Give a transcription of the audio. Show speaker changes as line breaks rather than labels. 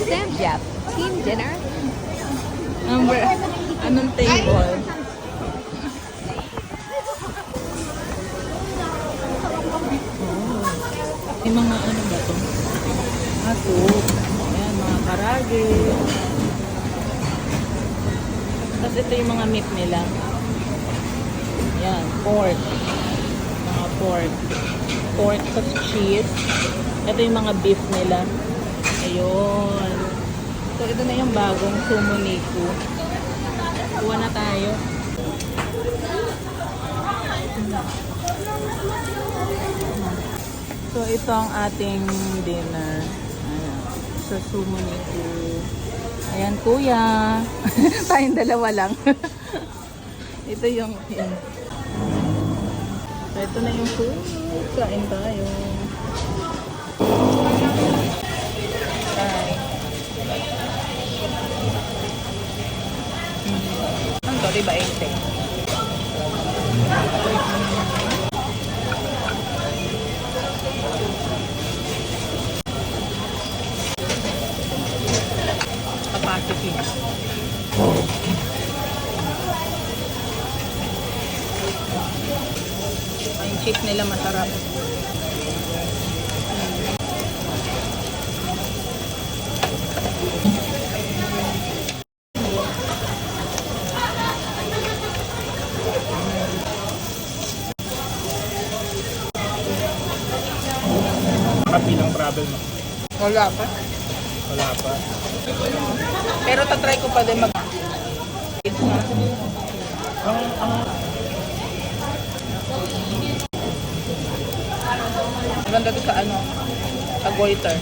Samjap, team dinner.
Anong table? May mga ano ba ito? Soup. Ayan, mga karage. Tapos ito yung mga meat nila. Ayan, pork. Mga pork. Pork tapos cheese. Ito yung mga beef nila. Ayun. So, ito na yung bagong sumo niku. Kuha na tayo. So, ito ang ating dinner. Ayan. Sa sumo niku. Ayan, kuya. Tayong dalawa lang. Ito yung... Ayan. So, ito na yung food. Kain tayo. Bye. Ang to, diba 80? Capacity. Ay, yung cheese nila masarap.
Kapilang travel mo?
Wala pa.
Wala pa.
Pero tatry ko pa din mag... Maganda to sa ano? Sa goiter.